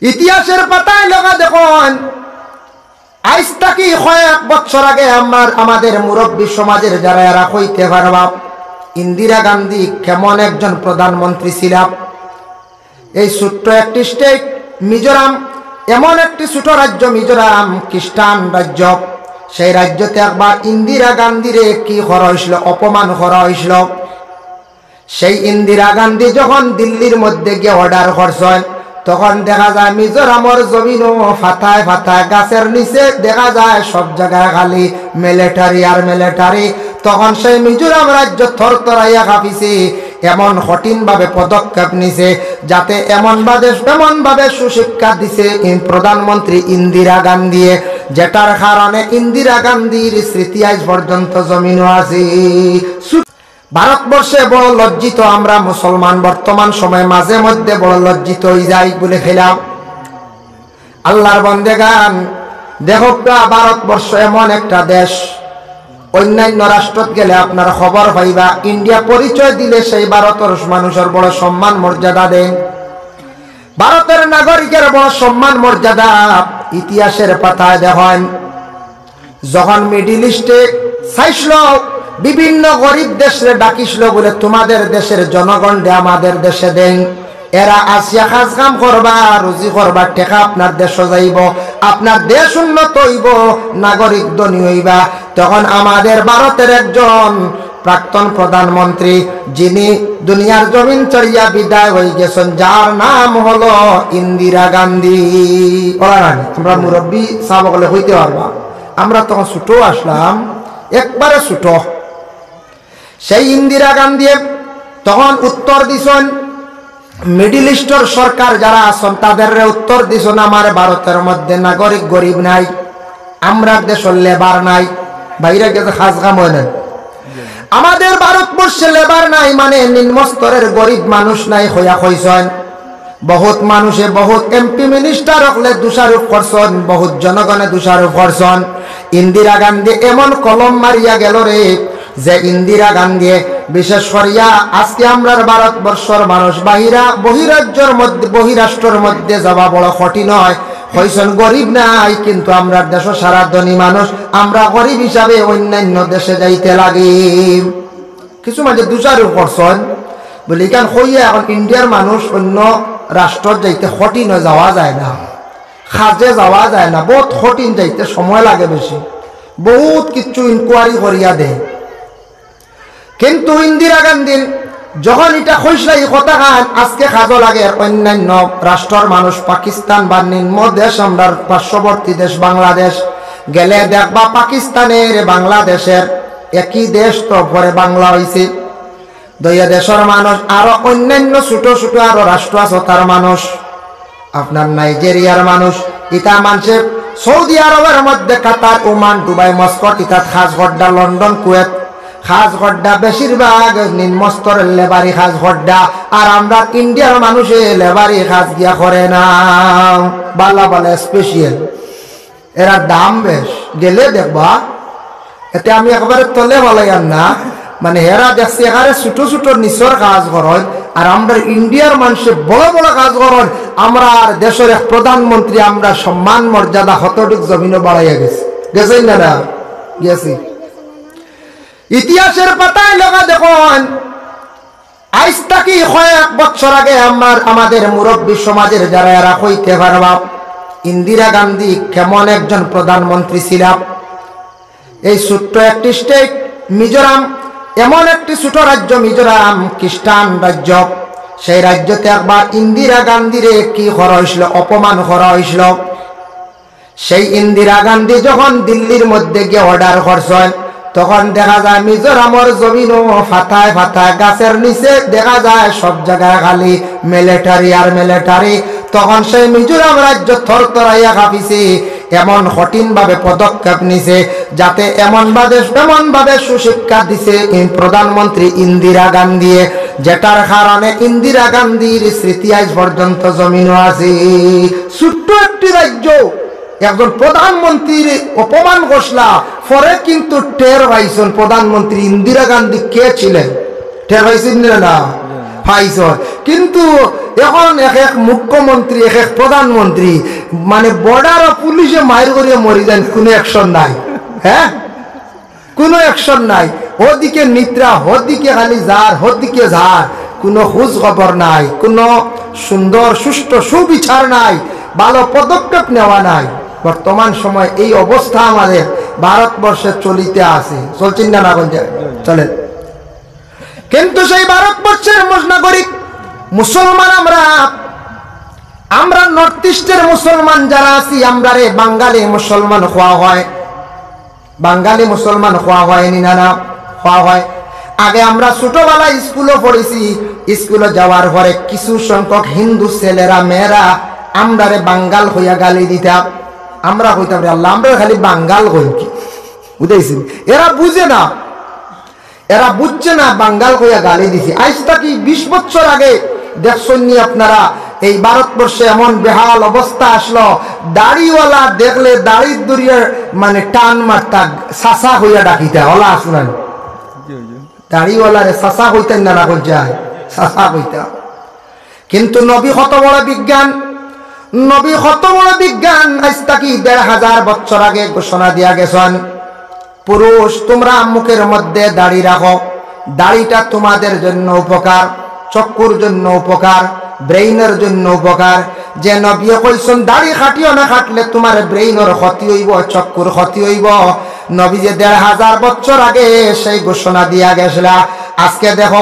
ইতিহাসের পাতায় লেখা দেখুন, আজ থেকে কয়েক বছর আগে আমাদের মুরব্বী সমাজের যারা এরা হইতে পারবা, ইন্দিরা গান্ধী কেমন একজন প্রধানমন্ত্রী ছিলাম। এই ছোট্ট একটি স্টেট মিজোরাম, এমন একটি ছোট রাজ্য মিজোরাম, খ্রিস্টান রাজ্য। সেই রাজ্যতে একবার ইন্দিরা গান্ধীরে কি করা হয়েছিল, অপমান করা হয়েছিল। সেই ইন্দিরা গান্ধী যখন দিল্লির মধ্যে গিয়ে অর্ডার করছেন, তখন দেখা যায় মিজোরামের জমিনও ফাতায় ফাতায়, গাছের নিচে দেখা যায় সব জায়গায় খালি মিলিটারি আর মিলিটারি। তখন সেই মিজোরাম রাজ্য থরথরাইয়া কাঁপিছে, এমন কঠিনভাবে পদক্ষেপ নিছে যাতে এমনভাবে সুশিক্ষা দিছে প্রধানমন্ত্রী ইন্দিরা গান্ধী, যেটার কারণে ইন্দিরা গান্ধীর স্মৃতি আজ পর্যন্ত জমিনও আছে। ভারতবর্ষে বড় লজ্জিত আমরা মুসলমান বর্তমান সময়ে মাঝে মধ্যে বড় লজ্জিত হয়ে যাই বলে ফেলাম। আল্লাহর বন্দেগান, দেখো ভারতবর্ষ এমন একটা দেশ, অন্যান্য রাষ্ট্রত গেলে আপনারা খবর পাইবা, ইন্ডিয়া পরিচয় দিলে সেই ভারতের মানুষের বড় সম্মান মর্যাদা দেন, ভারতের নাগরিকের বড় সম্মান মর্যাদা। ইতিহাসের পাতায় দেখেন, যখন মিডিল ইস্টে চাইছিল বিভিন্ন গরিব দেশে ডাকিছিল বলে তোমাদের দেশের জনগণ আমাদের দেশে দেন, এরা আসিয়া কাজ কাম করবা, রুজি করবা, টেকা আপনার দেশ যাইব, আপনার দেশ উন্নত হইব, নাগরিক ধনী হইবা। তখন আমাদের ভারতের একজন প্রাক্তন প্রধানমন্ত্রী, যিনি দুনিয়ার জমিন চড়িয়া বিদায় হয়ে গেছেন, যার নাম হলো ইন্দিরা গান্ধী। আমরা মুরব্বী সাহলে হইতে পারবা, আমরা তখন ছোট আসলাম, একবারে ছোট। সেই ইন্দিরা গান্ধী তখন উত্তর দিছেন, মিডিল ইস্টের সরকার যারা আছেন তাদের উত্তর দিছেন, আমার ভারতের মধ্যে নাগরিক গরিব নাই, আমরা দেশের লেবার নাই, বাইরে গেছে খাস কাম হয় না, আমাদের ভারতবর্ষে লেবার নাই, মানে নিম্ন স্তরের গরিব মানুষ নাই হইয়া হইছেন। বহুত মানুষে বহুত এমপি মিনিস্টার হলে দোষারোপ করছেন, বহুত জনগণে দোষারোপ করছেন। ইন্দিরা গান্ধী এমন কলম মারিয়া গেল রে, যে ইন্দিরা গান্ধী বিশেষ করিয়া আজকে আমরা ভারতবর্ষের মানুষ বহিরাজ্যের মধ্যে বহিরাষ্ট্রের মধ্যে যাওয়া বড় কঠিন হয়, হইছেন গরিব নাই, কিন্তু আমরা দেশ সারা ধনী মানুষ, আমরা গরিব হিসাবে অন্যান্য দেশে যাইতে লাগি। কিছু মাঝে দোষারোপ করছেন বলি কেন হইয়া এখন ইন্ডিয়ার মানুষ অন্য রাষ্ট্র যাইতে কঠিন যাওয়া যায় না, খাজে যাওয়া যায় না, বহুত কঠিন যাইতে সময় লাগে বেশি, বহুত কিছু ইনকোয়ারি করিয়া দেয়। কিন্তু ইন্দিরা গান্ধীর যখন এটা কইসলা এই কথা খান, আজকে খাজো লাগে অন্যান্য রাষ্ট্রের মানুষ, পাকিস্তান বা নিম্ন দেশ, আমরা পার্শ্ববর্তী দেশ বাংলাদেশ গেলে দেখবা পাকিস্তানের বাংলাদেশের একই দেশ, তো পরে বাংলা হয়েছে। দুইয়া দেশের মানুষ আরো অন্যান্য ছোট ছোট আরো রাষ্ট্র আছে তার মানুষ, আপনার নাইজেরিয়ার মানুষ, ইতা মানুষের সৌদি আরবের মধ্যে কাতার, ওমান, দুবাই, মস্কট, ইতাত খাসগড্ডা, লন্ডন, কুয়েত খাসগড্ডা, বেশিরভাগ নিম্ন স্তরের লেবারি খাসগড্ডা। আর আমরা ইন্ডিয়ার মানুষে লেবারি খাস গিয়া করে না, বালা বালা স্পেশাল, এরা দাম বেশ, গেলে দেখবা এতে আমি একবারে তলে বলাইয়াম না, মানে এরা দেখছি এখানে ছোট ছোট নিচর কাজ করেন, আর আমরা ইন্ডিয়ার মানুষে বড় বড় কাজ করেন। আমরা দেশের এক প্রধানমন্ত্রী, আমরা সম্মান মর্যাদা হতটুক জমিনও বাড়াইয়া গেছেন না গেছি। ইতিহাসের পাতায় লেখা দেখুন, আজ থেকে কয়েক বছর আগে আমাদের মুরব্বী সমাজের যারা এরা হইতে পারবা, ইন্দিরা গান্ধী কেমন একজন প্রধানমন্ত্রী ছিলাম। এই ছোট্ট একটি স্টেট মিজোরাম, এমন একটি ছোট রাজ্য মিজোরাম, খ্রিস্টান রাজ্য। সেই রাজ্যতে একবার ইন্দিরা গান্ধীরে কি করা হয়েছিল, অপমান করা হয়েছিল। সেই ইন্দিরা গান্ধী যখন দিল্লির মধ্যে গিয়ে অর্ডার করছেন, তখন দেখা যায় মিজোরামের জমিনও ফাতায় ফাতায়, গাছের নিচে দেখা যায় সব জায়গায় খালি মিলিটারি আর মিলিটারি। তখন সেই মিজোরাম রাজ্য থরথরাইয়া কাঁপিছে, এমন কঠিনভাবে পদক্ষেপ নিছে যাতে এমনভাবে সুশিক্ষা দিছে প্রধানমন্ত্রী ইন্দিরা গান্ধী, যেটার কারণে ইন্দিরা গান্ধীর স্মৃতি আজ পর্যন্ত জমিনও আছে। ছোট্ট একটি রাজ্য একজন প্রধানমন্ত্রীর অপমান ঘোষণা পরে কিন্তু টের পাইছেন প্রধানমন্ত্রী ইন্দিরা গান্ধী কে ছিলেন, টের পাইছেন না পাইছেন। কিন্তু এখন এক এক মুখ্যমন্ত্রী এক এক প্রধানমন্ত্রী মানে বর্ডার পুলিশে মায়ের করে মরি যান, কোনো অ্যাকশন নাই। হ্যাঁ, কোনো অ্যাকশন নাই। ওদিকে নিদ্রা, ওদিকে খালি ঝাড়, ওদিকে ঝাড়, কোনো খোঁজ খবর নাই, কোনো সুন্দর সুষ্ঠু সুবিচার নাই, ভালো পদক্ষেপ নেওয়া নাই। বর্তমান সময় এই অবস্থা আমাদের ভারতবর্ষে চলিতে আছে, চলছেন না? না চলে। কিন্তু সেই ভারতবর্ষের নাগরিক মুসলমান আমরা নর্থ ইস্টের মুসলমান যারা আছি, আমরা রে বাঙালি মুসলমান হওয়া হয়, বাঙালি মুসলমান হওয়া হয়নি? না, না হওয়া হয়। আগে আমরা ছোটবেলায় স্কুলে পড়েছি, স্কুলে যাওয়ার পরে কিছু সংখ্যক হিন্দু ছেলেরা মেয়েরা আমরা রে বাঙ্গাল হইয়া গালি দিতাম। আমরা হইতাম রে আল্লাহ, আমরা খালি বাঙ্গাল হই কি, বুঝেছি? এরা বুঝে না, এরা বুঝছে না, বাঙ্গাল হইয়া গালি দিছি। আজ থেকে 20 বছর আগে দেখছেন আপনারা এই ভারতবর্ষে এমন বেহাল অবস্থা আসলো, দাড়িওয়ালা দেখলে দাড়ি দড়িয়ে মানে টান মারতা, সাসা হইয়া ডাকিতা। ওলা শুনেন, দাড়িওয়ালারে সাসা হইতেন না, না যায় সাসা হইতা। কিন্তু নবী কত বড় বিজ্ঞান, নবী কত বড় বিজ্ঞান। আজ থেকে 1500 বছর আগে ঘোষণা দিয়া গেছেন, পুরুষ তোমরা মুখের মধ্যে দাড়ি রাখো, দাড়িটা তোমাদের জন্য উপকার, চক্ষুর জন্য উপকার, ব্রেইনের জন্য উপকার। যে নবী কইছেন দাড়ি কাটিও না, কাটলে তোমার ব্রেইনের ক্ষতি হইব, চক্ষুর ক্ষতি হইব। নবী যে 1500 বছর আগে সেই ঘোষণা দিয়া গেছিল। আজকে দেখো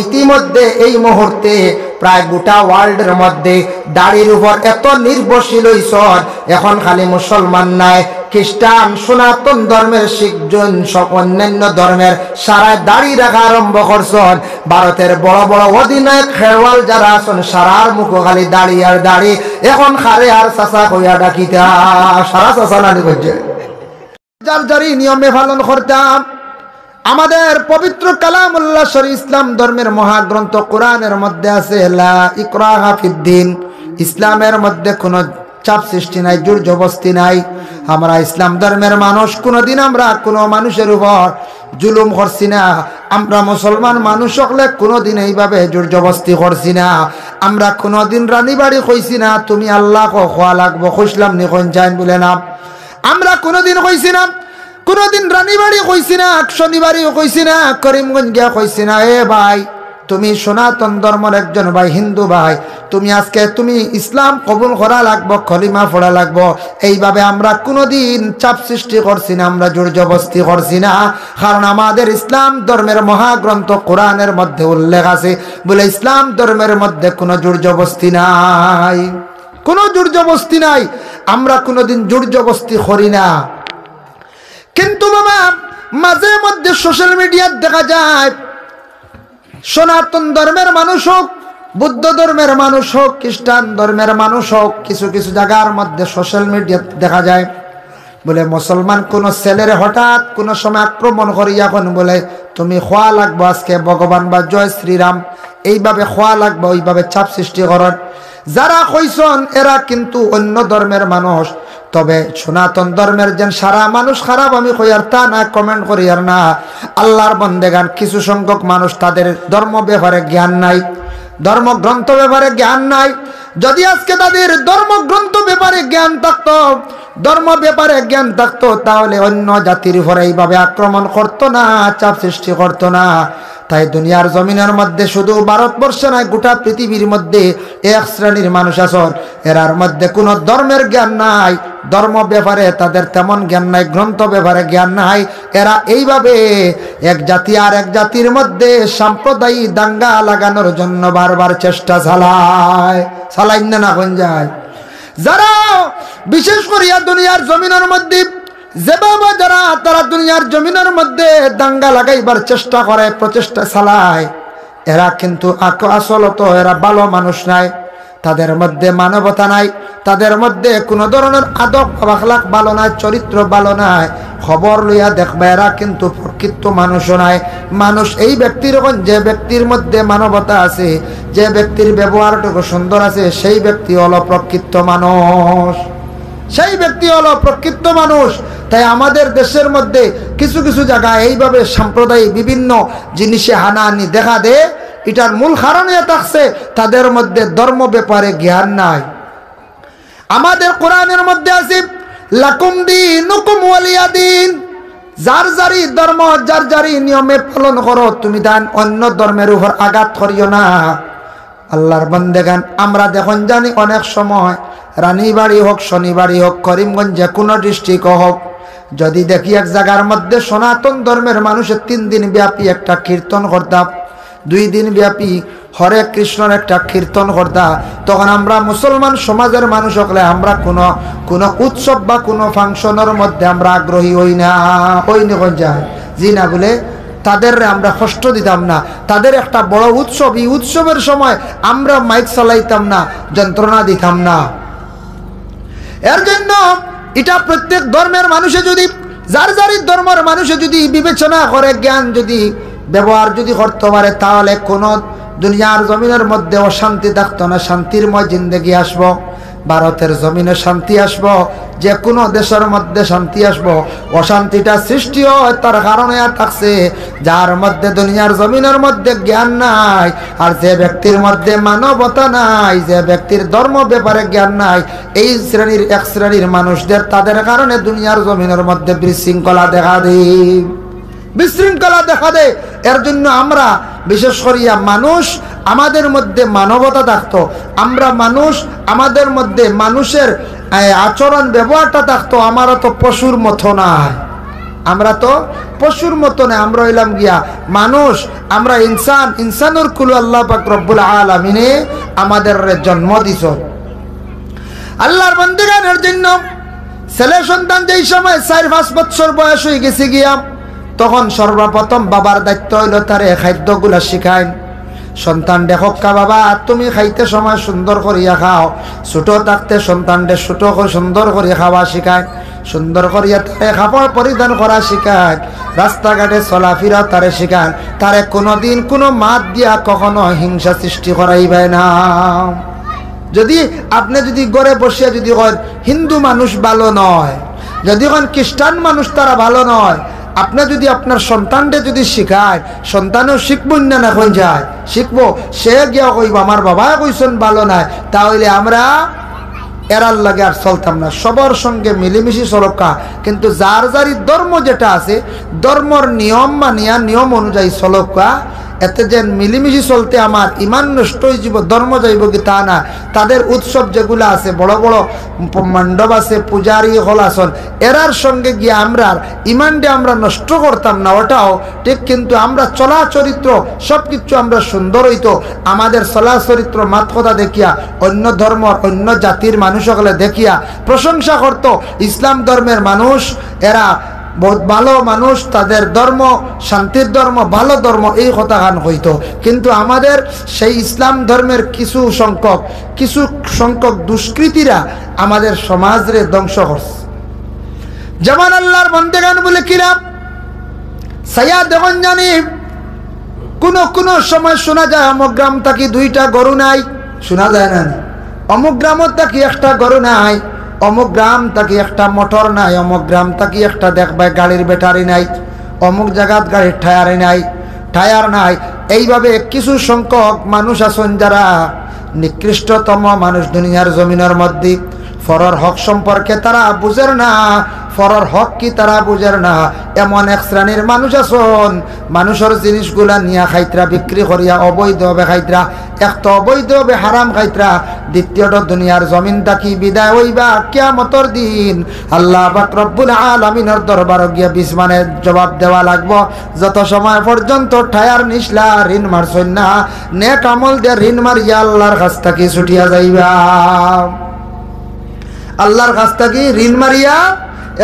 ইতিমধ্যে এই মুহূর্তে প্রায় গোটা ওয়ার্ল্ডের মধ্যে দাড়ির উপর এত নির্ভরশীল হইছেন। এখন খালি মুসলমান নাই, খ্রিস্টান, সনাতন ধর্মের, শিখজন, সব অন্যান্য ধর্মের সারা দাড়ি রাখা আরম্ভ করছেন। ভারতের বড় বড় অধিনায়ক খেলোয়াল যারা আছেন, সারার মুখ খালি দাড়ি আর দাড়ি। এখন খারে আর চাচা কইয়া ডাকিতা, সারা চাচা নানি করছে। যার যারি নিয়মে পালন করতাম। আমাদের পবিত্র কালামুল্লাহ শরীফ ইসলাম ধর্মের মহাগ্রন্থ কোরআনের মধ্যে আছে লা ইকরাহা ফিদ্দিন, ইসলামের মধ্যে কোনো চাপ সৃষ্টি নাই, জোর জবরদস্তি নাই। আমরা ইসলাম ধর্মের মানুষ, কোনোদিন আমরা কোনো মানুষের উপর জুলুম করছি না। আমরা মুসলমান মানুষ হলে কোনোদিন এইভাবে জোর জবরদস্তি করছি না। আমরা কোনোদিন রানী বাড়ি কইছি না তুমি আল্লাহ খোয়া লাগবো, খুঁজলাম নি কোন চাইন বলে না। আমরা কোনোদিন কইছি না, কোনোদিন রানীবাড়ি কইছি না, শনিবাড়িও কইছি না, করিমগঞ্জ গিয়া কইছি না এ ভাই তুমি সনাতন ধর্মের একজন ভাই, হিন্দু ভাই, তুমি আজকে তুমি ইসলাম কবুল করা লাগবো, কলিমা পড়া লাগবো। এইভাবে আমরা কোনোদিন চাপ সৃষ্টি করছি না, আমরা জোর জবরদস্তি করছি না। কারণ আমাদের ইসলাম ধর্মের মহাগ্রন্থ কোরআনের মধ্যে উল্লেখ আছে বলে ইসলাম ধর্মের মধ্যে কোনো জোর জবরদস্তি নাই, কোনো জোর জবরদস্তি নাই। আমরা কোনোদিন জোর জবরদস্তি করি না। কিন্তু বাবা মাঝে মধ্যে সোশ্যাল মিডিয়ায় দেখা যায় সনাতন ধর্মের মানুষ হোক, বুদ্ধ ধর্মের মানুষ হোক, খ্রিস্টান ধর্মের মানুষ হোক, কিছু কিছু জায়গার মধ্যে সোশ্যাল মিডিয়ায় দেখা যায় বলে মুসলমান কোন ছেলের হঠাৎ কোন সময় আক্রমণ করি, এখন বলে তুমি খোয়া লাগবো আজকে ভগবান বা জয় শ্রীরাম, এইভাবে খোয়া লাগবো, ওইভাবে চাপ সৃষ্টি করেন। যারা কইসন এরা কিন্তু অন্য ধর্মের মানুষ, তবে সনাতন ধর্মের যেন সারা মানুষ খারাপ আমি কই আর তা না, কমেন্ট করি আর না। আল্লাহর বন্দেগান কিছু সংখ্যক মানুষ তাদের ধর্ম ব্যাপারে জ্ঞান নাই, ধর্মগ্রন্থ ব্যাপারে জ্ঞান নাই। যদি আজকে তাদের ধর্মগ্রন্থ ব্যাপারে জ্ঞান থাকতো, ধর্ম ব্যাপারে জ্ঞান থাকতো, তাহলে অন্য জাতির উপরে এইভাবে আক্রমণ করতো না, চাপ সৃষ্টি করতো না। তাই দুনিয়ার জমিনের মধ্যে শুধু ভারতবর্ষে নয়, গোটা পৃথিবীর মধ্যে এক শ্রেণীর মানুষ আছেন, এরার মধ্যে কোনো ধর্মের জ্ঞান নাই, ধর্ম ব্যাপারে তাদের তেমন জ্ঞান নাই, গ্রন্থ ব্যাপারে জ্ঞান নাই। এরা এইভাবে এক জাতি আর এক জাতির মধ্যে সাম্প্রদায়িক দাঙ্গা লাগানোর জন্য বারবার চেষ্টা চালাইন না কোন যায়। যারা বিশেষ করিয়া দুনিয়ার জমিনের মধ্যে যেভাবে যারা তারা দুনিয়ার জমিনের মধ্যে দাঙ্গা লাগাইবার চেষ্টা করে, প্রচেষ্টা চালায়, এরা কিন্তু আসলত এরা ভালো মানুষ নাই, তাদের মধ্যে মানবতা নাই, তাদের মধ্যে কোনো ধরনের আদব আখলাক ভালো নাই, চরিত্র ভালো নাই। খবর লইয়া দেখবে এরা কিন্তু প্রকৃত মানুষও নাই। মানুষ এই ব্যক্তির যে ব্যক্তির মধ্যে মানবতা আছে, যে ব্যক্তির ব্যবহারটুকু সুন্দর আছে, সেই ব্যক্তি হলো প্রকৃত মানুষ, সেই ব্যক্তি হলো প্রকৃত মানুষ। তাই আমাদের দেশের মধ্যে কিছু কিছু জায়গায় এইভাবে সাম্প্রদায়িক বিভিন্ন জিনিসে হানাহানি দেখা দেয়, এটার মূল কারণ এ থাকছে তাদের মধ্যে ধর্ম ব্যাপারে জ্ঞান নাই। আমাদের কোরআনের মধ্যে আছে লাকুম দীনুকুম ওয়ালিয়া দীন, যার যারই ধর্ম যার যারই নিয়মে পালন করো, তুমি তান অন্য ধর্মের উপর আঘাত করিও না। আল্লাহর বান্দেগান, আমরা দেখুন জানি অনেক সময় রানীবাড়ি হোক, শনিবাড়ি হোক, করিমগঞ্জ যে কোনো ডিস্ট্রিক্ট হোক, যদি দেখি এক জায়গার মধ্যে সনাতন ধর্মের মানুষের 3 দিন ব্যাপী একটা কীর্তন করতাম, 2 দিন ব্যাপী হরে কৃষ্ণর একটা কীর্তন করতা, তখন আমরা মুসলমান সমাজের মানুষ হলে আমরা কোনো উৎসব বা কোনো ফাংশনের মধ্যে আমরা আগ্রহী হই না, যায় জি না বলে তাদের আমরা কষ্ট দিতাম না। তাদের একটা বড় উৎসব, এই উৎসবের সময় আমরা মাইক চালাইতাম না, যন্ত্রণা দিতাম না। এর জন্য এটা প্রত্যেক ধর্মের মানুষে যদি যার যারই ধর্মের মানুষে যদি বিবেচনা করে, জ্ঞান যদি ব্যবহার যদি করতে পারে, তাহলে কোনো দুনিয়ার জমিনের মধ্যে অশান্তি থাকতো না, শান্তিরময় জিন্দেগি আসবো। ভারতের জমিনে শান্তি আসবো, যে কোনো দেশের মধ্যে শান্তি আসবো। অশান্তিটা সৃষ্টি হয় তার কারণে থাকছে যার মধ্যে দুনিয়ার জমিনের মধ্যে জ্ঞান নাই, আর যে ব্যক্তির মধ্যে মানবতা নাই, যে ব্যক্তির ধর্ম ব্যাপারে জ্ঞান নাই, এই শ্রেণীর এক শ্রেণীর মানুষদের তাদের কারণে দুনিয়ার জমিনের মধ্যে বিশৃঙ্খলা দেখা দেয়, বিশৃঙ্খলা দেখা দেয়। এর জন্য আমরা বিশেষ করিয়া মানুষ, আমাদের মধ্যে মানবতা থাকতো, আমরা মানুষ, আমাদের মধ্যে মানুষের আচরণ ব্যবহারটা থাকতো। আমরা তো পশুর মতো নাই, আমরা তো পশুর মতো না, আমরা হইলাম গিয়া মানুষ, আমরা ইনসান, ইনসানুর কুলু আল্লাহ পাক রব্বুল আলামিনে আমাদের জন্ম দিছ। আল্লাহর বান্দাগণের জন্য ছেলে সন্তান যেই সময় 4-5 বছর বয়স হয়ে গেছে গিয়া, তখন সর্বপ্রথম বাবার দায়িত্ব হইল তারে খাদ্যগুলা শিখায়। সন্তান দেখক্কা বাবা তুমি খাইতে সময় সুন্দর করিয়া খাও, ছোট থাকতে সন্তানদের ছোট করে সুন্দর করে খাওয়া শিখায়, সুন্দর করিয়া তারে কাপড় পরিধান করা শিখায়, রাস্তাঘাটে চলাফেরা তারে শিখায়, তারে কোনোদিন কোনো মাত দিয়া কখনো হিংসা সৃষ্টি করাইবে না। যদি আপনি যদি ঘরে বসিয়া যদি কন হিন্দু মানুষ ভালো নয়, যদি কন খ্রিস্টান মানুষ তারা ভালো নয়, আপনি যদি আপনার সন্তানদের যদি শিখায়, সন্তানও শিখব না, এখন যায় শিখবো, সে গিয়া কইব আমার বাবা কইছেন ভালো নাই, তাহলে আমরা এরার লাগে আর চলতাম না, সবার সঙ্গে মিলেমিশে চলকা। কিন্তু যার যারই ধর্ম যেটা আছে, ধর্মর নিয়ম মানিয়া নিয়ম অনুযায়ী চলকা, এতে যেন মিলিমিশি চলতে আমার ইমান নষ্ট হয়ে যাব, ধর্ম যাইব কি তা না। তাদের উৎসব যেগুলো আছে, বড় বড় মণ্ডপ আছে, পূজারি হল আসন, এরার সঙ্গে গিয়ে আমরা ইমানটা আমরা নষ্ট করতাম না, ওটাও ঠিক। কিন্তু আমরা চলা চরিত্র সব কিছু আমরা সুন্দর হইতো, আমাদের চলা চরিত্র মাত কথা দেখিয়া অন্য ধর্মর অন্য জাতির মানুষ সকলে দেখিয়া প্রশংসা করত। ইসলাম ধর্মের মানুষ এরা বহুত ভালো মানুষ, তাদের ধর্ম শান্তির ধর্ম, ভালো ধর্ম, এই কথা গান হইতো। কিন্তু আমাদের সেই ইসলাম ধর্মের কিছু সংখ্যক দুষ্কৃতীরা আমাদের সমাজরে ধ্বংস করছে। যেমন আল্লাহর বান্দাগান বলে কিরাম সাইয়া দেখুন জানি কোন সময় শোনা যায় অমুক গ্রাম থাকি 2টা গরু নাই, শোনা যায় না, অমুক গ্রামত থাকি 1টা গরু নাই, অমুক গ্রাম থাকি 1টা মোটর নাই, অমুক গ্রাম থাকি 1টা দেখবাই গাড়ির ব্যাটারি নাই, অমুক জায়গাত গাড়ির টায়ার নাই। এইভাবে কিছু সংখ্যক মানুষ আছেন যারা নিকৃষ্টতম মানুষ দুনিয়ার জমিনের মধ্যে। ফরর হক সম্পর্কে তারা বুঝের না, ফরর হক কি তারা বুঝের না। এমন এক শ্রেণীর মানুষ আছেন, মানুষের জিনিসগুলা নিয়া খাইতরা, বিক্রি করিয়া অবৈধভাবে খাইতরা। এক তো অবৈধভাবে হারাম খাইতরা, দ্বিতীয়ত দুনিয়ার জমিন থাকি বিদায় হইবা কিয়ামতের দিন আল্লাহ পাক রব্বুল আলামিনের দরবারে গিয়া বিসমানের জবাব দেওয়া লাগবো। যত সময় পর্যন্ত টায়ার নিসলা, ঋণ মারছই না, নেক আমল দিয়ে ঋণ মারিয়া আল্লাহর কাছ থেকে ছুটিয়া যাইবা, আল্লাহর কাছ থেকে ঋণ মারিয়া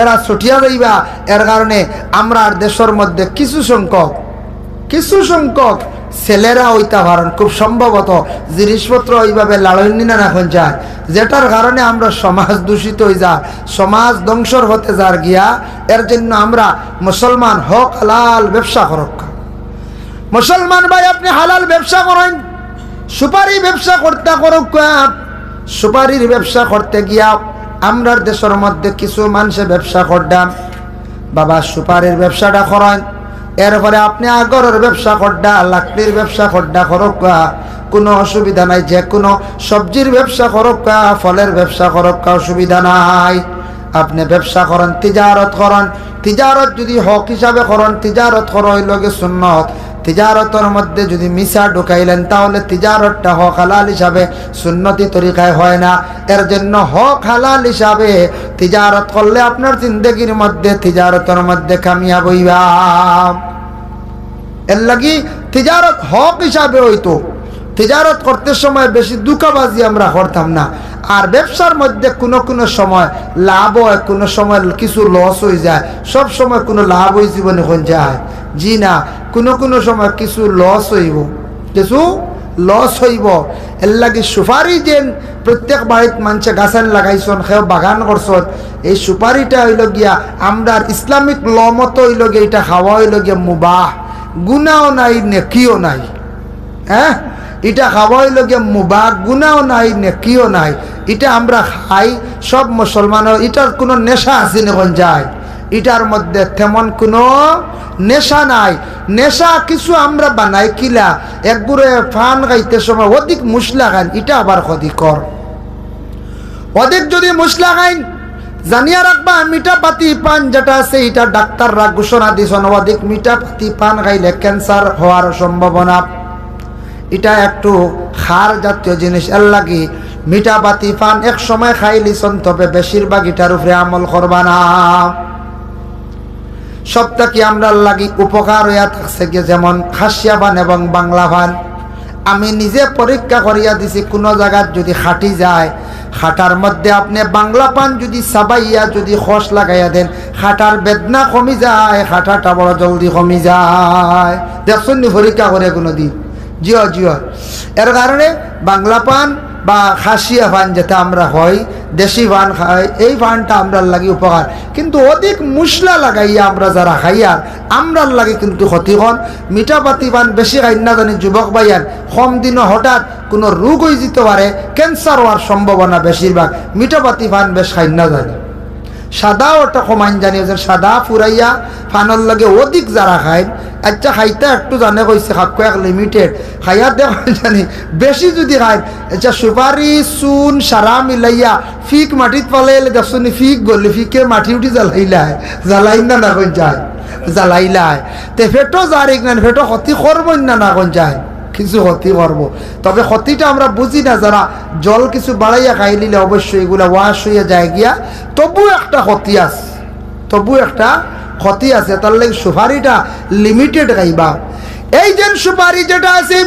এরা ছুটিয়া যাইবা। এর কারণে আমরা দেশের মধ্যে কিছু সংখ্যক ছেলেরা হইতে পারেন, খুব সম্ভবত জিনিসপত্র ওইভাবে লালনী না এখন যায়, যেটার কারণে আমরা সমাজ দূষিত হয়ে যায়, সমাজ ধ্বংসর হতে যার গিয়া। এর জন্য আমরা মুসলমান হক হালাল ব্যবসা করক, মুসলমান ভাই আপনি হালাল ব্যবসা করেন, সুপারি ব্যবসা করতে করুক। সুপারির ব্যবসা করতে গিয়া আমরা দেশের মধ্যে কিছু মানুষে ব্যবসা করতাম, বাবা সুপারির ব্যবসাটা করেন, এরপরে আপনি আগরের ব্যবসা করডা, লাকড়ির ব্যবসা করডা করকা, কোনো অসুবিধা নাই। যে কোনো সবজির ব্যবসা করকা, ফলের ব্যবসা করকা, অসুবিধা নাই। আপনি ব্যবসা করেন, তিজারত করেন, তিজারত যদি হক হিসাবে করেন, তিজারত করা হইল গে সুন্নত। তিজারতের মধ্যে যদি মিশা ঢুকাইলেন তাহলে তিজারতটা হক হালাল হিসাবে সুন্নতি তরিকায় হয় না। এর জন্য হক হালাল হিসাবে তিজারত করলে আপনার জিন্দগির মধ্যে তিজারতের মধ্যে কামিয়াব হইবা। এর লাগি তিজারত হক হিসাবে হইতো। তিজারত করতে সময় বেশি দুকাবাজি আমরা করতাম না। আর ব্যবসার মধ্যে কোনো সময় লাভ হয়, কোনো সময় কিছু লস হয়ে যায়। সব সময় কোনো লাভ হয়ে জীবনে কোন যায় জি না, কোনো সময় কিছু লস হইব, কিছু লস হইব। এর লাগে সুপারি যেন প্রত্যেক বাড়িত মানুষে গাছান লাগাইছন, সেও বাগান করছন। এই সুপারিটা হইল গিয়া আমরা ইসলামিক ল মতো হইল গিয়া এটা খাওয়া হইল গিয়া মুবাহ, গুনাও নাই নেকিও নাই। হ্যাঁ, এটা খাওয়া হইল গিয়া মুবাহ, গুনাও নাই নেকিও নাই। এটা আমরা খাই সব মুসলমানের। এটার কোনো নেশা আছে না কোন যায়? এটার মধ্যে তেমন কোনো নেশা নাই। নেশা কিছু আমরা বানাই কিলা একগুড়ে ফান খাইতে সময় অধিক মশলা খান, এটা আবার ক্ষতিকর। অধিক যদি মশলা খাইন জানিয়া রাখবা, মিঠা পাতি পান যেটা আছে এটা ডাক্তাররা ঘোষণা দিয়েছেন, অধিক মিঠা পাতি পান খাইলে ক্যান্সার হওয়ার সম্ভাবনা। এটা একটু খার জাতীয় জিনিস। এর লাগি মিঠা পাতি পান এক সময় খাইলিছন, তবে বেশিরভাগ এটার উপরে আমল করবা না। সবটা কি আমরা লাগি উপকার হইয়া থাকছে কি, যেমন খাসিয়া পান এবং বাংলা পান। আমি নিজে পরীক্ষা করিয়া দিছি, কোনো জায়গায় যদি খাটি যায়, খাটার মধ্যে আপনি বাংলা পান যদি সাবাইয়া যদি খস লাগাইয়া দেন, খাটার বেদনা কমি যায়, খাটাটা বড় জলদি কমি যায়। দেখছেন নি পরীক্ষা করে কোনো দিন? জিও জিও। এর কারণে বাংলা পান বা খাসিয়া পান যেটা আমরা হয়, দেশি পান খাই, এই পানটা আমরার লাগে উপকার। কিন্তু অধিক মশলা লাগাইয়া আমরা যারা খাইয়ার আমরার লাগে কিন্তু ক্ষতিকর। মিঠা পাতি পান বেশি খাই না জানি যুবক ভাইয়ার কম দিনও হঠাৎ কোনো রোগ হয়ে যেতে পারে, ক্যান্সার হওয়ার সম্ভাবনা বেশিরভাগ। মিঠা পাতি পান বেশ খাই না জানি। সাদা ওটা কমাইন জানি, সাদা ফুরাইয়া ফানোর লাগে অধিক যারা খায়, আচ্ছা খাইতে একটু জানে কইছে খাক এক লিমিটেড খাইয়া দেখ জানি। বেশি যদি খায়, আচ্ছা সুপারি চুন সারা মিলাইয়া ফিক মাটিত পালাইলে দেখুন, ফিক গলি ফিকে মাটি উঠি জ্বালাইলায়, জ্বালাই না না কোন যায়, জ্বালাইলায় তে ফেটো যার না ফেটো ক্ষতি করবো না কোন যায়, কিছু ক্ষতি করবো। তবে ক্ষতিটা আমরা বুঝি না, যারা জল কিছু বাড়াইয়া খাই নিলে অবশ্যই এগুলা ওয়াশ হইয়া যায় গিয়া, তবু একটা ক্ষতি আছে, তবু একটা ক্ষতি আছে। তার লাগে সুপারিটা লিমিটেড খাইবা। এই যে সুপারি যেটা আছে,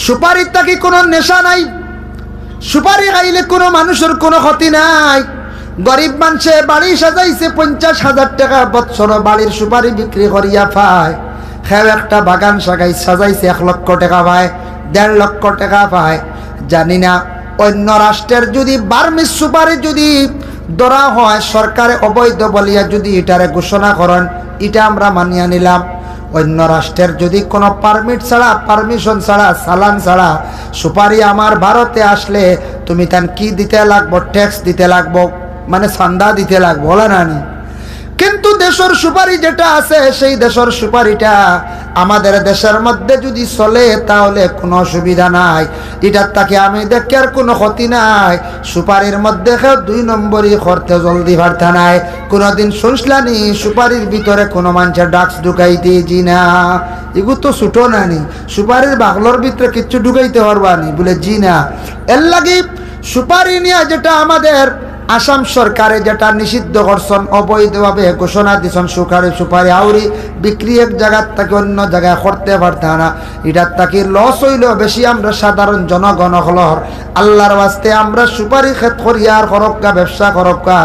সুপারির তাকে কোনো নেশা নাই। সুপারি খাইলে কোনো মানুষের কোনো ক্ষতি নাই। গরিব মানুষে বাড়ি সাজাইছে 50,000 টাকা বছর বাড়ির সুপারি বিক্রি করিয়া পায়। খেয়ে একটা বাগান সাজাইছে 1 লক্ষ টাকা পায়, 1.5 লক্ষ টাকা পায়। জানি না অন্য রাষ্ট্রের যদি বার্মিজ সুপারি যদি ধরা হয়, সরকারে অবৈধ বলিয়া যদি এটারে ঘোষণা করেন, এটা আমরা মানিয়া নিলাম। অন্য রাষ্ট্রের যদি কোনো পারমিট ছাড়া, পারমিশন ছাড়া, চালান ছাড়া সুপারি আমার ভারতে আসলে তুমি তান কি দিতে লাগবো? ট্যাক্স দিতে লাগবো, মানে চান্দা দিতে লাগবো, বলে না নি? কিন্তু দেশের সুপারি যেটা আছে, সেই দেশের সুপারিটা আমাদের দেশের মধ্যে যদি চলে তাহলে কোনো অসুবিধা নাই। এটার তাকে আমি দেখি আর কোনো ক্ষতি নাই। সুপারির মধ্যে 2 নম্বরই করতে জলদি পারতা নাই। কোনোদিন শুনসলানি সুপারির ভিতরে কোনো মানুষের ড্রাগস ঢুকাইতে জি না? এগুলো তো ছুটো নানি, সুপারির বাগলোর ভিতরে কিচ্ছু ঢুকাইতে পারবানি বলে জি না। এর লাগি সুপারি নিয়ে যেটা আমাদের আসাম সরকারে যেটা নিষিদ্ধ করছেন, অবৈধভাবে ঘোষণা দিচ্ছেন, সুপারি আউরি বিক্রি এক জায়গার থেকে অন্য জায়গায় করতে পারত না। এটার তাকে লস হইলেও বেশি আমরা সাধারণ জনগণ হলর আল্লাহর ওয়াস্তে আমরা সুপারি ক্ষেত করিয়া আর করক্কা ব্যবসা করক্কা।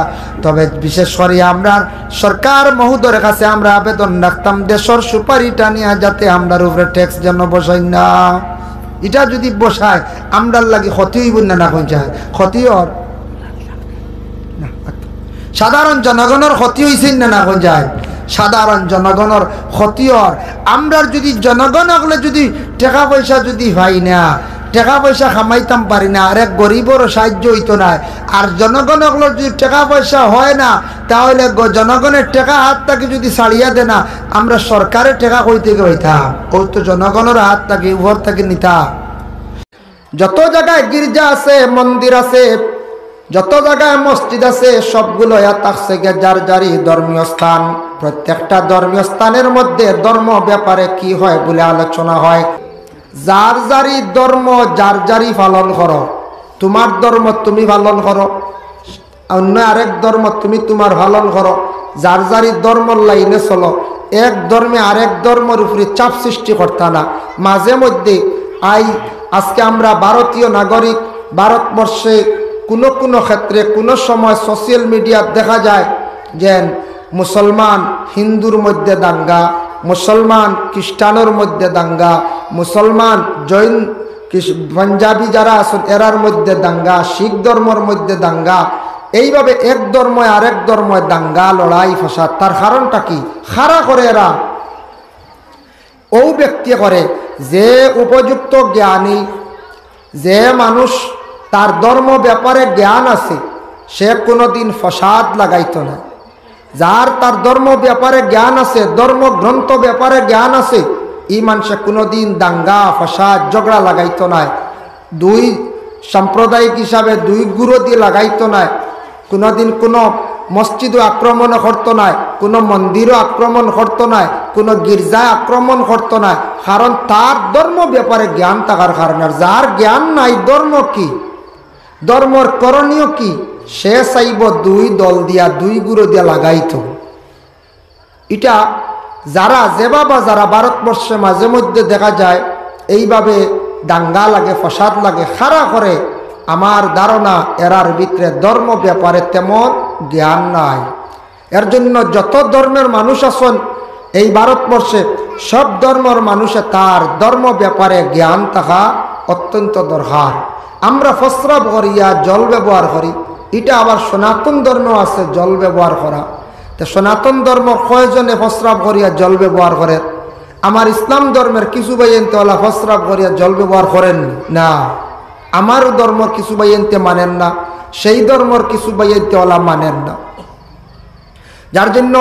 তবে বিশেষ করে আমরা সরকার মহোদয়ের কাছে আমরা আবেদন রাখতাম, দেশের সুপারিটা নিয়ে যাতে আমরার উপরে ট্যাক্স যেন বসাই না। এটা যদি বসায় আমরার লাগে ক্ষতি হইব না, না কোন যায় ক্ষতি হর সাধারণ জনগণের ক্ষতি হয়েছে না, না কোন যায় সাধারণ জনগণের ক্ষতি হর। আমরা যদি জনগণ হলে যদি টাকা পয়সা যদি পাই না, টাকা পয়সা কামাইতাম পারি না, আর এক গরিবেরও সাহায্য হইতো না, আর জনগণের যদি টাকা পয়সা হয় না তাহলে জনগণের টাকা হাত থেকে যদি ছাড়িয়া দে না, আমরা সরকারের টাকা কই থেকে হইতাম? ওই তো জনগণের হাত থেকে উপর থেকে নিতাম। যত জায়গায় গির্জা আছে, মন্দির আছে, যত জায়গায় মসজিদ আছে, সবগুলো থাকছে যার যারই ধর্মীয় স্থান। প্রত্যেকটা ধর্মীয় স্থানের মধ্যে ধর্ম ব্যাপারে কি হয় বলে আলোচনা হয়। যার যারই ধর্ম যার যারই পালন করো। তোমার ধর্ম তুমি পালন করো, অন্য আরেক ধর্ম তুমি তোমার পালন করো, যার যারই ধর্মর লাইনে চলো। এক ধর্মে আরেক ধর্মের উপরে চাপ সৃষ্টি করতে না। মাঝে মধ্যে আজকে আমরা ভারতীয় নাগরিক, ভারতবর্ষে কোনো কোনো ক্ষেত্রে কোনো সময় সোশ্যাল মিডিয়া দেখা যায় যে মুসলমান হিন্দুর মধ্যে দাঙ্গা, মুসলমান খ্রিস্টানের মধ্যে দাঙ্গা, মুসলমান জৈন পাঞ্জাবি যারা আছেন এরার মধ্যে দাঙ্গা, শিখ ধর্মের মধ্যে দাঙ্গা। এইভাবে এক ধর্ম আরেক ধর্ম দাঙ্গা, লড়াই, ফাসাদ। তার কারণটা কি? খাড়া করে এরা ও ব্যক্তি করে যে উপযুক্ত জ্ঞানী, যে মানুষ তার ধর্ম ব্যাপারে জ্ঞান আছে, সে কোনোদিন ফসাদ লাগাইতো না। যার তার ধর্ম ব্যাপারে জ্ঞান আছে, ধর্ম গ্রন্থ ব্যাপারে জ্ঞান আছে, এই মানুষে কোনোদিন দাঙ্গা ফসাদ ঝগড়া লাগাইতো না। দুই সাম্প্রদায়িক হিসাবে দুই গুরু দিয়ে লাগাইতো না। কোনোদিন কোনো মসজিদও আক্রমণ করতো না, কোনো মন্দিরও আক্রমণ করতো না, কোনো গির্জায় আক্রমণ করতো না। কারণ তার ধর্ম ব্যাপারে জ্ঞান থাকার কারণে। আর যার জ্ঞান নাই ধর্ম কি, ধর্মর করণীয় কি, সে চাইব দুই দল দিয়া দুই গুরু দিয়া লাগাইতো। এটা যারা যেভাবে যারা ভারতবর্ষে মাঝে মধ্যে দেখা যায় এইভাবে দাঙ্গা লাগে, ফসাদ লাগে, খাড়া করে, আমার ধারণা এরার ভিতরে ধর্ম ব্যাপারে তেমন জ্ঞান নাই। এর জন্য যত ধর্মের মানুষ আছেন এই ভারতবর্ষে, সব ধর্মের মানুষে তার ধর্ম ব্যাপারে জ্ঞান থাকা অত্যন্ত দরকার। আমরা প্রস্রাব করিয়া জল ব্যবহার করি, এটা আবার সনাতন ধর্ম আছে জল ব্যবহার করা। তো সনাতন ধর্ম কয়জনে প্রস্রাব করিয়া জল ব্যবহার করে? আমার ইসলাম ধর্মের কিছু বাইনতেওয়ালা প্রস্রাব করিয়া জল ব্যবহার করেন না। আমার ধর্ম কিছু বাইনতে মানেন না, সেই ধর্মর কিছু বাইনতেওয়ালা মানেন না। যার জন্য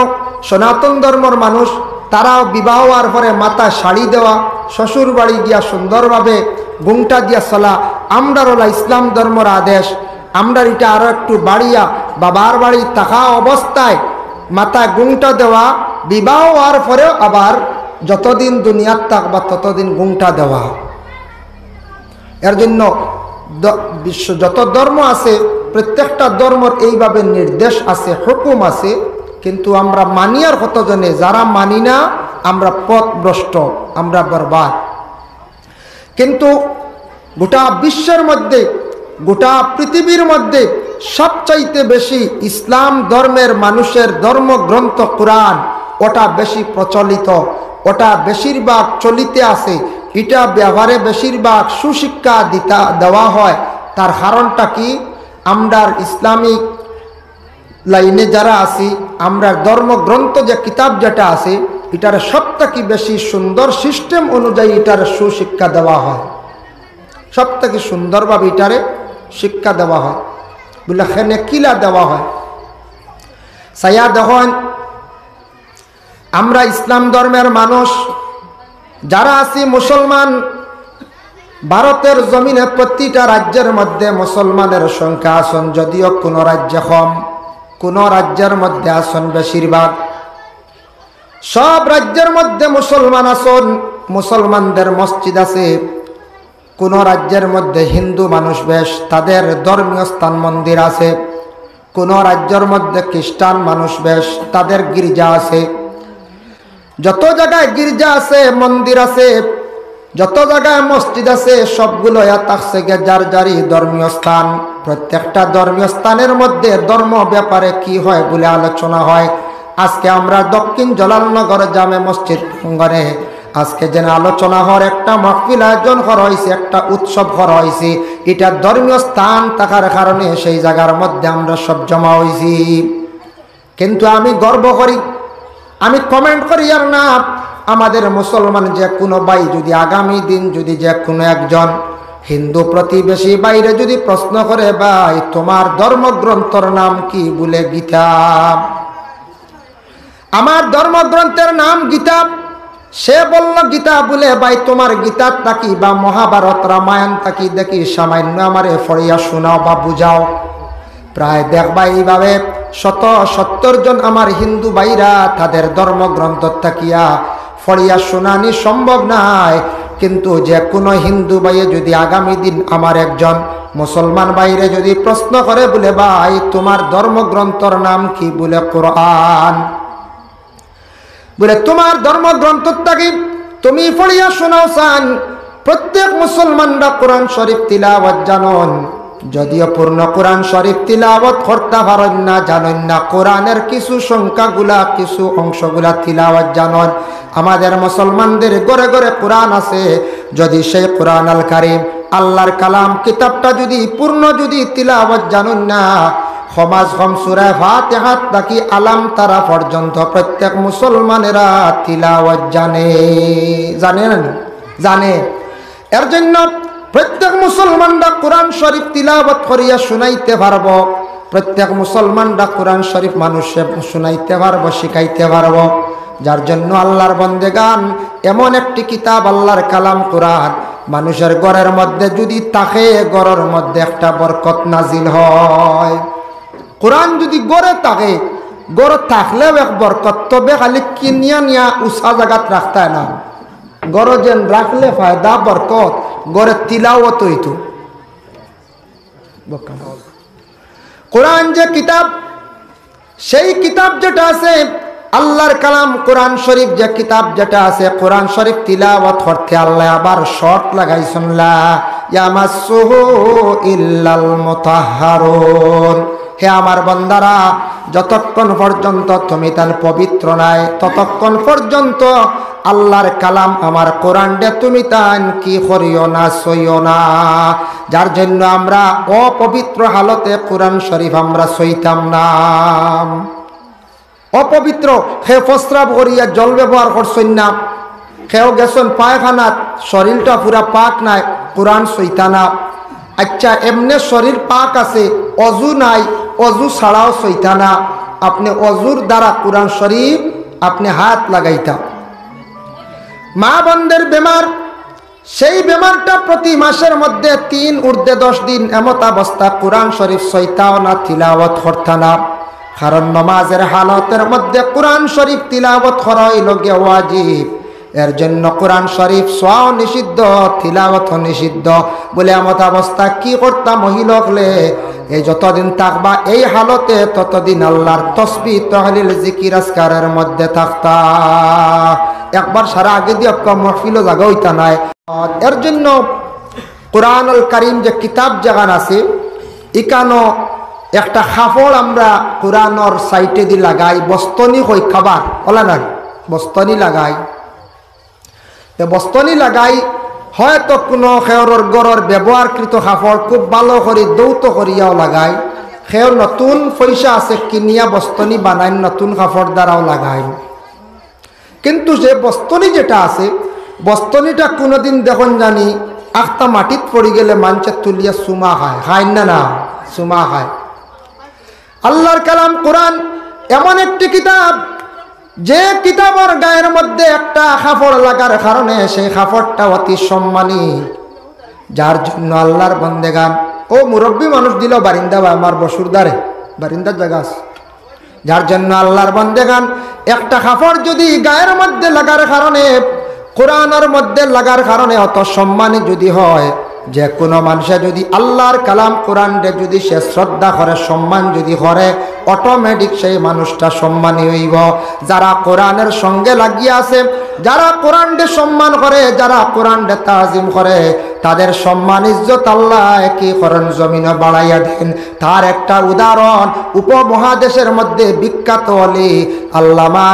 সনাতন ধর্মের মানুষ তারাও বিবাহ হওয়ার পরে মাথা শাড়ি দেওয়া, শ্বশুর বাড়ি গিয়া সুন্দরভাবে ঘুমটা দিয়া চলা, আমরার ওলা ইসলাম ধর্মের আদেশ। আমরা এটা আরো একটু বাড়িয়া বাবার বাড়ি থাকা অবস্থায় মাথায় ঘুমটা দেওয়া, বিবাহ হওয়ার পরেও আবার যতদিন দুনিয়ার থাকবা ততদিন ঘুমটা দেওয়া। এর জন্য বিশ্ব যত ধর্ম আছে প্রত্যেকটা ধর্মের এইভাবে নির্দেশ আছে, হুকুম আছে, কিন্তু আমরা মানিয়ার কতজনে? যারা মানি না আমরা পথভ্রষ্ট, আমরা বরবাদ। কিন্তু গোটা বিশ্বের মধ্যে, গোটা পৃথিবীর মধ্যে সবচাইতে বেশি ইসলাম ধর্মের মানুষের ধর্মগ্রন্থ কোরআন, ওটা বেশি প্রচলিত, ওটা বেশিরভাগ চলিতে আছে, এটা ব্যবহারে বেশিরভাগ সুশিক্ষা দেওয়া হয়। তার কারণটা কি? আমরা ইসলামিক লাইনে যারা আছি, আমরা ধর্মগ্রন্থ যে কিতাব যেটা আছে এটার সবথেকে বেশি সুন্দর সিস্টেম অনুযায়ী এটার সুশিক্ষা দেওয়া হয়, সবথেকে সুন্দরভাবে এটারে শিক্ষা দেওয়া হয়, বলে খেনে কিলা দেওয়া হয়। সাইয়া দেখেন, আমরা ইসলাম ধর্মের মানুষ যারা আছি মুসলমান, ভারতের জমিনে প্রতিটা রাজ্যের মধ্যে মুসলমানের সংখ্যা আছেন, যদিও কোনো রাজ্যে কম, কোন রাজ্যের মধ্যে আছেন বেশিরভাগ। সব রাজ্যের মধ্যে মুসলমান আছেন, মুসলমানদের মসজিদ আছে। কোন রাজ্যের মধ্যে হিন্দু মানুষ বেশ, তাদের ধর্মীয় স্থান মন্দির আছে। কোন রাজ্যের মধ্যে খ্রিস্টান মানুষ বেশ, তাদের গির্জা আছে। যত জায়গায় গির্জা আছে, মন্দির আছে, যত জায়গায় মসজিদ আছে, সবগুলো থাকছে যার যারই ধর্মীয় স্থান। প্রত্যেকটা ধর্মীয় স্থানের মধ্যে ধর্ম ব্যাপারে কি হয় বলে আলোচনা হয়। আজকে আমরা দক্ষিণ জলালনগর জামে মসজিদ প্রাঙ্গণে আজকে যেন আলোচনা হওয়ার একটা মাহফিল আয়োজন করা হয়েছে, একটা উৎসব করা হয়েছে। এটা ধর্মীয় স্থান থাকার কারণে সেই জায়গার মধ্যে আমরা সব জমা হয়েছি। কিন্তু আমি গর্ব করি, আমি কমেন্ট করি আর না, আমাদের মুসলমান যে কোনো ভাই যদি আগামী দিন যদি যে কোনো একজন হিন্দু প্রতিবেশী বাইরে যদি প্রশ্ন করে, ভাই তোমার ধর্মগ্রন্থর নাম কি? বলে গীতা। আমার ধর্মগ্রন্থের নাম গীতা। সে বলল গীতা। বলে ভাই তোমার গীতার তাকি বা মহাভারত রামায়ণ তাকি দেখি সামান্য আমারে ফড়িয়া শোনাও বা বুঝাও। প্রায় দেখবা এইভাবে 70 জন আমার হিন্দু ভাইরা তাদের ধর্মগ্রন্থ তাকিয়া ফড়িয়া শোনানি সম্ভব নয়। কিন্তু যে কোনো হিন্দু ভাইয়ে যদি আগামী দিন আমার একজন মুসলমান ভাইরে যদি প্রশ্ন করে, বলে ভাই তোমার ধর্মগ্রন্থর নাম কি? বলে কোরআন। বলে তোমার ধর্মগ্রন্থটা কি? তুমি পড়িয়া শোনাও চান। প্রত্যেক মুসলমানরা কোরআন শরীফ তিলাওয়াত জানেন, যদিও পূর্ণ কোরআন শরীফ তিলাওয়াত করতে পারেন না, জানেন না। কোরআনের কিছু সংখ্যাগুলা কিছু অংশগুলা তিলাওয়াত জানেন। আমাদের মুসলমানদের ঘরে ঘরে কোরআন আছে। যদি সেই কোরআন আল কারীম আল্লাহর কালাম কিতাবটা যদি পূর্ণ যদি তিলাওয়াত জানেন না, সমাজ হম সূরা ফাতিহা থেকে আলাম তারা পর্যন্ত প্রত্যেক মুসলমানেরা তিলাওয়াত জানে। জানে। এর জন্য প্রত্যেক মুসলমানরা কোরআন শরীফ তিলাওয়াত করিয়া শুনাইতে পারব। প্রত্যেক মুসলমানরা কোরআন শরীফ মানুষে শুনাইতে পারব, শিখাইতে পারব। যার জন্য আল্লাহর বন্দেগান এমন একটি কিতাব আল্লাহর কালাম কোরআন মানুষের ঘরের মধ্যে যদি থাকে, ঘরের মধ্যে একটা বরকত নাজিল হয়। কোরআন যদি গড়ে থাকে, গড়ে থাকলেও এক বরকত, তবে খালি কিনিয়া নিয়া উঁচা জায়গাত রাখতে না। গড়ে যেন রাখলে ফায়দা বরকত, গড়ে তিলাওয়াত হইতো। কোরআন যে কিতাব, সেই কিতাব যেটা আছে আল্লাহর কালাম কোরআন শরীফ যে কিতাব যেটা আছে, কোরআন শরীফ তিলাওয়াত করতে আল্লাহ আবার শর্ত লাগাইছেন, লা ইয়ামাসসুহু ইল্লাল মুতাহহারুন। হে আমার বান্দারা, যতক্ষণ পর্যন্ত তুমি তার পবিত্র নাই, ততক্ষণ পর্যন্ত আল্লাহর কালাম আমার কোরআনটা তুমি তান কি করিও না, সইও না। যার জন্য আমরা অপবিত্র হালতে কোরআন শরীফ আমরা সইতাম না। অপবিত্র হে প্রস্রাব করিয়া জল ব্যবহার করছেন না, খেয়েও গেছেন পায়খানাত, শরীরটা পুরা পাক নাই, কোরআন সইতা না। আচ্ছা এমনি শরীর পাক আছে, অজু নাই, অজু ছাড়াও সইতা না, আপনি অজুর দ্বারা কোরআন শরীফ আপনি হাত লাগাইতা। মা বোনদের বেমার, সেই বেমারটা প্রতি মাসের মধ্যে 3 ঊর্ধ্বে 10 দিন এমত অবস্থা কোরআন শরীফ সইতাও না, তিলাওয়াত করতা না। কারণ নামাজের হালতের মধ্যে কোরআন শরীফ তিলাওয়াত করা হইল গিয়ে ওয়াজিব। এর জন্য কোরআন শরীফ সোয়াও নিষিদ্ধ, তিলাওয়াত নিষিদ্ধ। বলে এমত অবস্থা কি করতাম মহিলা হলে, এই যতদিন থাকবা এই হালতে ততদিন আল্লাহর তসবিহ তাহলিল জিকির আজকারের মধ্যে থাকতা। একবার সারা আগে দিয়ে মহফিলও জায়গা হইতা নাই। এর জন্য কোরআনুল কারীম যে কিতাব জাগান আছে, ইকানো একটা কাপড় আমরা কোরআনর সাইটে দি লাগাই, বস্তনি হই খাবার ওলা না, বস্তনি লাগাই। বস্তনি লাগাই হয়তো কোনো খেয়রর গড়র ব্যবহারকৃত কাপড় খুব ভালো করে দৌত করিয়াও লাগাই। খেয়র নতুন পয়সা আছে কিনিয়া বস্তনি বানাই, নতুন কাপড় দ্বারাও লাগাই। কিন্তু যে বস্তনি যেটা আছে, বস্তনিটা কোনোদিন দেখুন জানি আখতা মাটিত পড়ে গেলে মানুষের তুলিয়া সুমা খায়, খায় না না, সুমা খায়। আল্লাহর কালাম কোরআন এমন একটি কিতাব, যে কিতাবের গায়ের মধ্যে একটা কাপড় লাগার কারণে সেই কাপড়টা অতি সম্মানী। যার জন্য আল্লাহর বন্দেগান, ও মুরব্বী মানুষ দিল বারিন্দা বা আমার বসুর দ্বারে বারিন্দার জায়গা আছে। যার জন্য আল্লাহর বন্দেগান একটা কাপড় যদি গায়ের মধ্যে লাগার কারণে, কোরআনের মধ্যে লাগার কারণে অত সম্মানী যদি হয়, যে কোনো মানুষে যদি আল্লাহর কালাম কোরআনকে যদি সে শ্রদ্ধা করে, সম্মান যদি করে, অটোমেটিক সেই মানুষটা সম্মানী হইব। যারা কোরআনের সঙ্গে লাগিয়ে আছে, যারা কোরআনকে সম্মান করে, যারা কোরআনকে তাজিম করে, তাদের সম্মান ইজ্জত আল্লাহ কি করেন, জমিনে বাড়াইয়া দেন। তার একটা উদাহরণ উপমহাদেশের মধ্যে বিখ্যাত অলি আল্লামা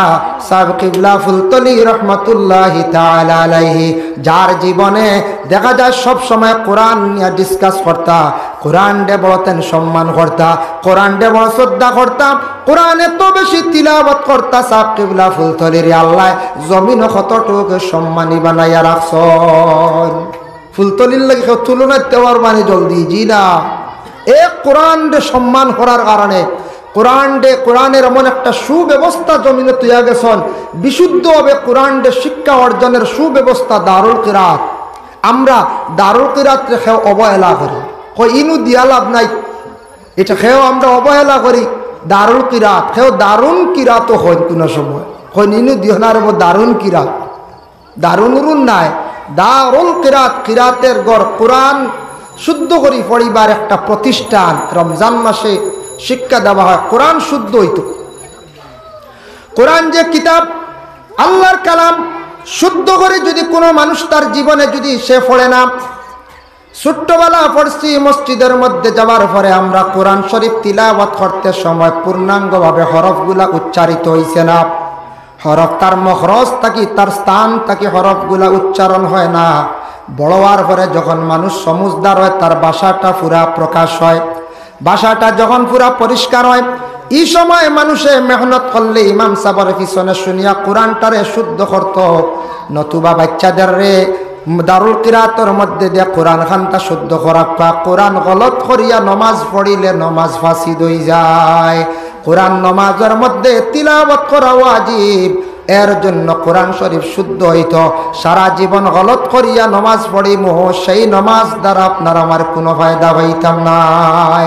সাহেব কিবলা ফুলতলি রহমতুল্লাহি তাআলা আলাইহি, যার জীবনে দেখা যায় সব সময় কোরআন নিয়ে ডিসকাস করতা, কোরআন ডে বলতেন সম্মান করতা, কোরআন ডে বড় শ্রদ্ধা করতাম, কোরআন এত বেশি তিলাওয়াত করতা। সাহেব কিবলা ফুলতলির আল্লাহ জমিন কতটুকু সম্মানী বানাইয়া রাখছেন। ফুলতলির লাগে কেউ তুলনায় দেওয়ার মানে জলদি জি না। এ কোরআন সম্মান করার কারণে কোরআনের এমন একটা সুব্যবস্থা জমিনে তৈয়া গেছেন, বিশুদ্ধভাবে কোরআনের শিক্ষা অর্জনের সুব্যবস্থা দারুল কিরাত। আমরা দারুল কিরাত খেও অবহেলা করি, কই ইনু দিয়া লাভ নাই, এটা খেও আমরা অবহেলা করি। দারুল কিরাত খেও দারুণ কিরাতও হয় কোনো সময়, কই ইনু দিহনার দারুণ কিরাত, দারুণ রুন নাই, দারুল কিরাত, কিরাতের গড় কোরআন শুদ্ধ করি পড়িবার একটা প্রতিষ্ঠান। রমজান মাসে শিক্ষা দেওয়া হয়, কোরআন শুদ্ধ হইত। কোরআন যে কিতাব, আল্লাহর কালাম, শুদ্ধ করে যদি কোনো মানুষ তার জীবনে যদি সে পড়ে না, ছোট্টবেলা পড়ছি মসজিদের মধ্যে যাওয়ার পরে আমরা কোরআন শরীফ তিলাওয়াত করতে সময় পূর্ণাঙ্গভাবে হরফগুলা উচ্চারিত হইছে না, হরফ তার মখরজ থাকি তার স্থান থাকি হরফগুলা উচ্চারণ হয় না। বড় হওয়ার পরে যখন মানুষ সমজদার হয়, তার ভাষাটা পুরা প্রকাশ হয়, ভাষাটা যখন পুরা পরিষ্কার হয়, এই সময় মানুষে মেহনত করলে ইমাম সাহেবের পিছনে শুনিয়া কোরআনটারে শুদ্ধ করত। নতুবা বাচ্চাদের রে দারুল কিরাতের মধ্যে দিয়ে কোরআন খানটা শুদ্ধ করা, কোরআন গলত করিয়া নমাজ পড়িলে নমাজ ফাঁসি হই যায়। কোরআন নমাজের মধ্যে তিলাওয়াত করা ওয়াজিব, এর জন্য কোরআন শরীফ শুদ্ধ হইত। সারা জীবন গলত করিয়া নমাজ পড়িম, সেই নমাজ দ্বারা আপনার আমার কোনো ফায়দা হইতাম নাই।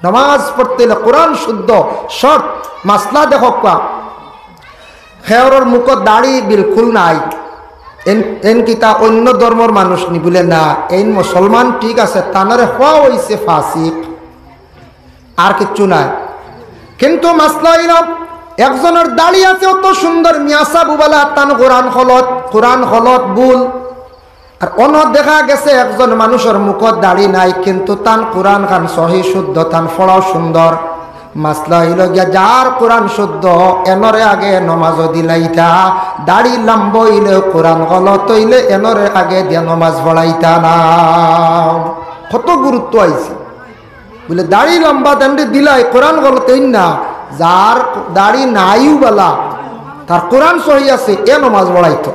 নমাজ পড়তে হলে কোরআন শুদ্ধ শর্ত। মাসলা দেখো, খেয়রের মুখ দাড়ি বিলকুল নাই, এন কিতা অন্য ধর্মর মানুষ নি বলে না, এই মুসলমান ঠিক আছে, তানারে হওয়া হইছে ফাসিক, আর কিচ্ছু নাই। কিন্তু মাসলা হইল একজনের দাড়ি আছে অত সুন্দর মিয়াসা বুবালা, তান কোরআন হলত বুল। আর অন্য দেখা গেছে একজন মানুষের মুখত দাড়ি নাই, কিন্তু তান কোরআন খান সহি শুদ্ধ, তান ফড়াও সুন্দর। মাসলা হইল গিয়া যার কোরআন শুদ্ধ এনরে আগে নমাজ দিলাইতা, দাড়ি লম্ব হইলে কোরআন গলত হইলে এনরে আগে দিয়া নমাজ পড়াইতা না। কত গুরুত্ব আইছে বলে দাড়ি লম্বা দান্ডি দিলাই কোরআন গলত হইন না, যার দাড়ি নাইও বলা তার কোরআন সহি আছে এ নমাজ পড়াইতো।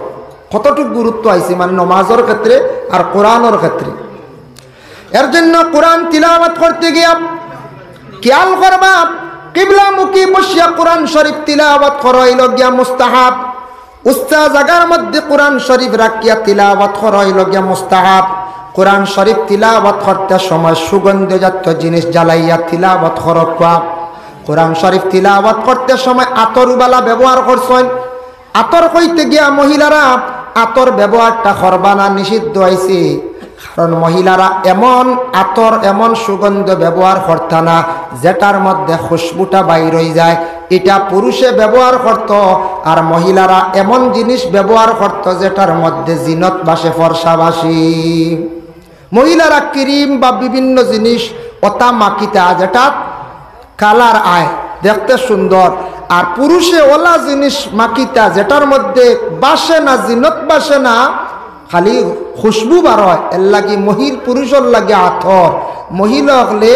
কতটুকু গুরুত্ব আইছে মানে নমাজের ক্ষেত্রে আর কোরআনের ক্ষেত্রে। এর জন্য কোরআন তিলাওয়াত করতে গিয়া খেয়াল করবা, কিবলামুখী বসিয়া কোরআন শরীফ তিলাওয়াত করাইল গিয়া মুস্তাহাব। উচ্চা জায়গার মধ্যে কোরআন শরীফ রাখিয়া তিলাওয়াত করাইল গিয়া মুস্তাহাব। কোরআন শরীফ তিলাওয়াত করতে সময় সুগন্ধজাত জিনিস জ্বালাইয়া তিলাওয়াত করবা। কোরআন শরীফ তিলাওয়াত করতে সময় আতরবালা ব্যবহার করছেন। আতর কইতে গিয়া মহিলারা আতর ব্যবহারটা করবা না, নিষিদ্ধ হয়েছে। কারণ মহিলারা এমন আতর এমন সুগন্ধ ব্যবহার করতা না যেটার মধ্যে খুশবুটা বাইর হয়ে যায়, এটা পুরুষে ব্যবহার করত। আর মহিলারা এমন জিনিস ব্যবহার করত যেটার মধ্যে জিনত বাসে, ফর্সা বাসি। মহিলারা ক্রিম বা বিভিন্ন জিনিস ওটা মাকিতা যেটা কালার আয় দেখতে সুন্দর, আর পুরুষে ওলা জিনিস মাকিতা যেটার মধ্যে বাসে না, জিনত বাসে না, খালি খুশবু বার হয়। এর লাগে পুরুষের লাগে আতর, মহিলা হলে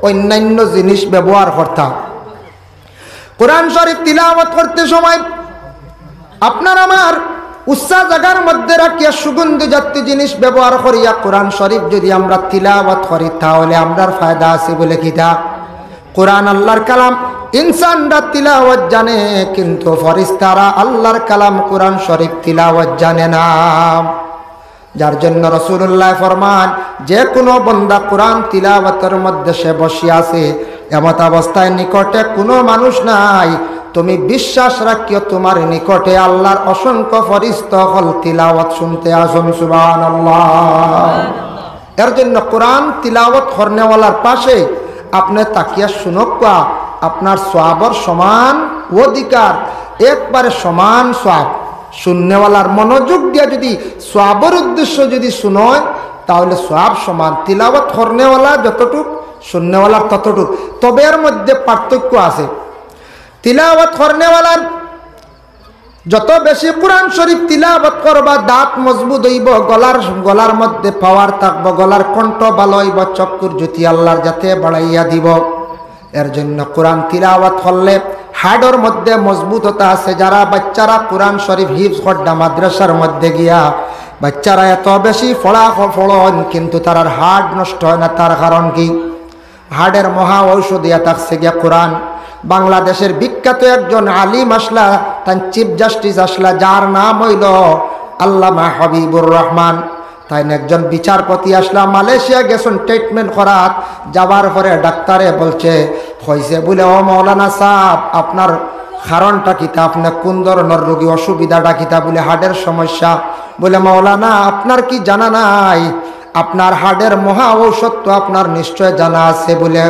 অন্যান্য জিনিস ব্যবহার করতাম। কোরআন শরীফ তিলাওয়াত করতে সময় আপনার আমার উচ্চা জায়গার মধ্যে রাখিয়া সুগন্ধ জাতীয় জিনিস ব্যবহার করিয়া কোরআন শরীফ যদি আমরা তিলাওয়াত করি তাহলে আমরার ফায়দা আছে বলে কিতা। কোরআন আল্লাহর কালাম, ইনসানরা তিলাওয়াত জানে কিন্তু ফেরেশতারা আল্লাহর কালাম কোরআন শরীফ তিলাওয়াত জানে না। যার জন্য রাসূলুল্লাহ ফরমান, যে কোনো বান্দা কোরআন তিলাওয়াতের মধ্যে সে বসে আছে, এমত অবস্থায় নিকটে কোনো মানুষ নাই, তুমি বিশ্বাস রাখিও তোমার নিকটে আল্লাহর অসংখ্য ফেরেশতা হল তিলাওয়াত শুনতে আসুন। সুবহানাল্লাহ। এর জন্য কোরআন তিলাওয়াত করনেওয়ালার পাশে আপনি তাকিয়া শুনকা, আপনার সওয়াবের সমান অধিকার, একবারে সমান সওয়াব। শুননেওয়ালার মনোযোগ দিয়ে যদি সওয়াবের উদ্দেশ্য যদি শুনয় তাহলে সওয়াব সমান। তিলাওয়াত করনেওয়ালা যতটুক, শুননেওয়ালার ততটুক। তবে এর মধ্যে পার্থক্য আছে। তিলাওয়াত করনেওয়ালার যত বেশি কোরআন শরীফ তিলাওয়াত করবা, দাঁত মজবুত হইব, গলার মধ্যে পাওয়ার থাকবো, গলার কণ্ঠ ভালো হইব, চক্ষুর জ্যোতি আল্লাহর যাতে বাড়াইয়া দিব। এর জন্য কোরআন তিলাওয়াত করলে হাড়ের মধ্যে মজবুততা আছে। যারা বাচ্চারা কোরআন শরীফ হিফজ করডা মাদ্রাসার মধ্যে গিয়া বাচ্চারা এত বেশি ফলন কিন্তু তার হার্ট নষ্ট হয় না, তার কারণ কি? হার্টের মহা ঔষধিয়া থাকছে গিয়া কোরআন। বাংলাদেশের বিখ্যাত একজন আলিম আসলা, তার চিফ জাস্টিস আসলা, যার নাম হইল আল্লামা হাবিবুর রহমান। তাই একজন বিচারপতি আসলা, মালয়েশিয়া গেছেন ট্রিটমেন্ট করাত। যাবার পরে ডাক্তারে বলছে হয়েছে বলে, ও মৌলানা সাহেব আপনার কারণটা কিতা, আপনার কোন ধরনের রোগী, অসুবিধাটা কিতা? বলে হার্টের সমস্যা। বলে মৌলানা আপনার কি জানা নাই? আপনার হার্টের মহা ঔষধ তো আপনার নিশ্চয় জানা আছে। বলে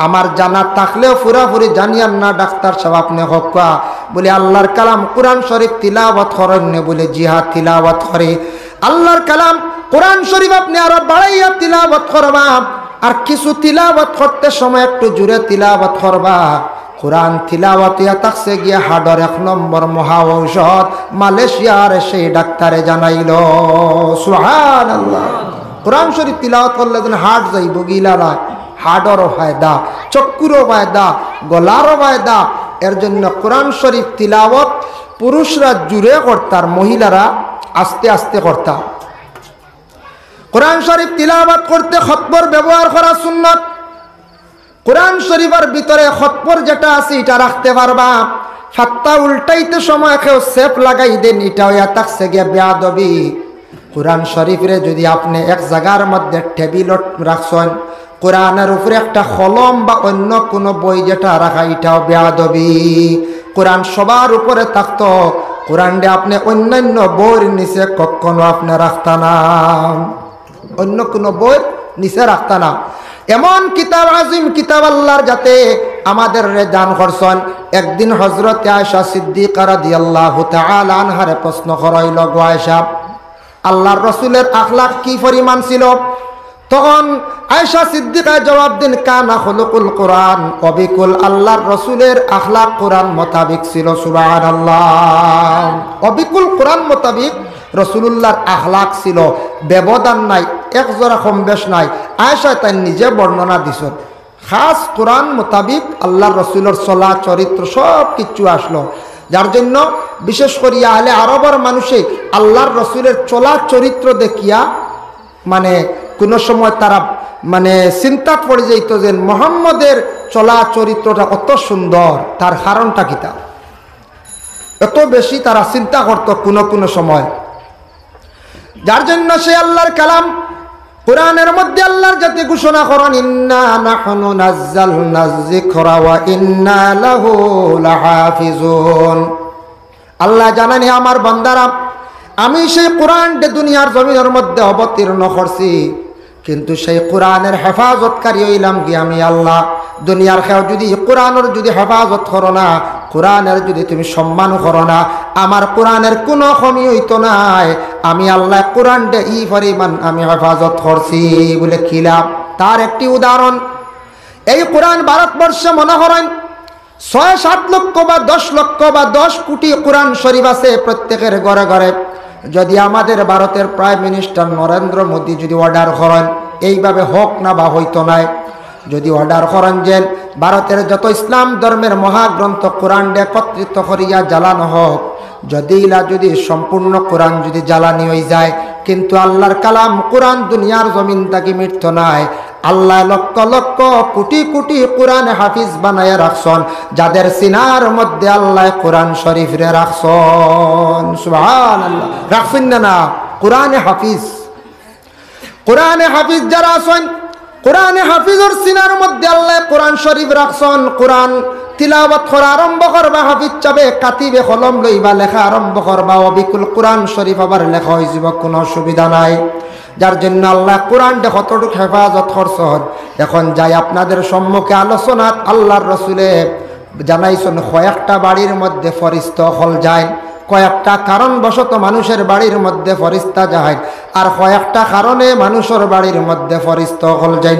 আমার জানা থাকলেও পুরাপুরি জানিয়ান না ডাক্তার সাহেব, আপনি হকা। বলে আল্লাহর কালাম কোরআন শরীফ তিলাওয়াত করেন? বলে জিহাদ তিলাওয়াত করে। আল্লাহর কালাম কোরআন শরীফ আপনি আরো বাড়াইয়া তিলাওয়াত করবা, আর কিছু তিলাওয়াত করতে সময় একটু জোরে তিলাওয়াত করবা। কোরআন তিলাওয়াত ইয়া থাকছে গিয়া হার্টের 1 নম্বর মহা ঔষধ। মালয়েশিয়ার সেই ডাক্তারে জানাইল। সুবহানাল্লাহ। কোরআন শরীফ তিলাওয়াত করলে যেন হার্ট যাইব গিলারা, হার্টেরও ফায়দা, চক্ষুরও ফায়দা, গলারও ফায়দা। এর জন্য কোরআন শরীফ তিলাওয়াত পুরুষরা জুড়ে করতার, মহিলারা আস্তে আস্তে করতাম। কোরআন শরীফ তিলাওয়াত করতে খতবর ব্যবহার করা সুন্নাত। কোরআন শরীফের ভিতরে খতবর যেটা আছে এটা রাখতে পারবা। ফাত্তা উল্টাইতে সময় কেউ সেফ লাগাই দেন, এটা হইয়া থাকছে গিয়া বেয়াদবি। কোরআন শরীফরে যদি আপনি এক জায়গার মধ্যে টেবিলত রাখছেন, কোরআনের উপরে একটা কলম বা অন্য কোনো বই যেটা রাখা, এটাও বেয়াদবি। কোরআন সবার উপরে থাকতো, কোরআনটা আপনি অন্যান্য বইয়ের নিচে কখনো আপনি রাখতা না, অন্য কোনো বইয়ের নিচে রাখতা না। এমন কিতাব আজিম, কিতাব আল্লাহর যাতে আমাদের দান করছেন। একদিন হযরতে আয়েশা সিদ্দিকা রাদিয়াল্লাহু তাআলা আনহারে প্রশ্ন করাইল, গো আয়েশা আল্লাহর রাসূলের আখলাক কি পরিমাণ ছিল? তখন আয়েশা সিদ্দিকা জবাব দেন, কানা খুলুকুল কোরআন অবিকুল। আল্লাহর রাসূলের আখলাক কোরআন মোতাবিক ছিল। সুবহানাল্লাহ। অবিকুল কোরআন মোতাবিক রাসূলুল্লাহর আখলাক ছিল, ব্যবধান নাই, এক জোড়া কম বেশ নাই। আয়েশা তাই নিজে বর্ণনা দিছেন, খাস কোরআন মোতাবিক আল্লাহর রাসূলের চলা চরিত্র সব কিছু আসলো। যার জন্য বিশেষ করিয়া আহলে আরবের মানুষে আল্লাহর রাসূলের চলা চরিত্র দেখিয়া মানে কোনো সময় তারা মানে চিন্তা পড়ে যাইত যে মুহাম্মদের চলা চরিত্রটা কত সুন্দর, তার কারণটা কি? তা এত বেশি তারা চিন্তা করত কোনো সময়। যার জন্য সে আল্লাহর কালাম কোরআনের মধ্যে আল্লাহর যাতে ঘোষণা করেন, ইন্না নাহনু নাযালনা যিকরা ওয়া ইন্না লাহু লাহাফিজুন। আল্লাহ জানেন হে আমার বান্দারা, আমি সেই কোরআনকে দুনিয়ার জমিনের মধ্যে অবতীর্ণ করছি, কিন্তু সেই কোরআনের হেফাজতকারী হইলাম কি আমি আল্লাহ। দুনিয়ার কেউ যদি কোরআনের যদি হেফাজত করো না, কোরআনের যদি তুমি সম্মান করো না, আমার কোরআনের কোনো কমি হইতো নাই। আমি আল্লাহ কোরআনটা ই পরিমাণ আমি হেফাজত করছি বলে খিলাম। তার একটি উদাহরণ, এই কোরআন ভারতবর্ষে মনে করেন 6-7 লক্ষ বা 10 লক্ষ বা 10 কোটি কোরআন শরীফ আছে প্রত্যেকের ঘরে ঘরে। যদি আমাদের ভারতের প্রাইম মিনিস্টার নরেন্দ্র মোদী যদি অর্ডার করেন, এইভাবে হোক না বা হইতো নাই, যদি অর্ডার করেন যে ভারতের যত ইসলাম ধর্মের মহাগ্রন্থ কোরআন একত্রিত করিয়া জ্বালানো হোক, যদি সম্পূর্ণ কোরআন যদি জ্বালানি হয়ে যায়, কিন্তু আল্লাহর কালাম কোরআন দুনিয়ার জমিন থাকি মৃত্যু নাই। আল্লাহ লক্ষ লক্ষ কোটি কোটি কোরআন হাফিজ বানায় রাখছেন, যাদের সিনার মধ্যে আল্লাহ কোরআন শরীফ রে রাখছেন। সুবহানাল্লাহ। রাখছেন না কোরআনে হাফিজ, কোরআনে হাফিজ যারা আছেন, কোরআনে হাফিজর সিনার মধ্যে আল্লাহ কোরআন শরীফ রাখছেন। কোরআন তিলাওয়াত করা আরম্ভ করবা, হাফিজ চাবে কাতিবে কলম লইবা, লেখা আরম্ভ করবা, অবিকুল কোরআন শরীফ আবার লেখা হয়ে যাব, কোনো অসুবিধা নাই। যার জন্য আল্লাহ কোরআনটা কতটুকু হেফাজত করছেন। এখন যাই আপনাদের সম্মুখে আলোচনাত আল্লাহর রাসূলে জানাইছেন, কয়েকটা বাড়ির মধ্যে ফেরেশতা হল যায়, কয়েকটা কারণবশত মানুষের বাড়ির মধ্যে ফেরেশতা যায়, আর কয়েকটা কারণে মানুষের বাড়ির মধ্যে ফেরেশতা হল যায়।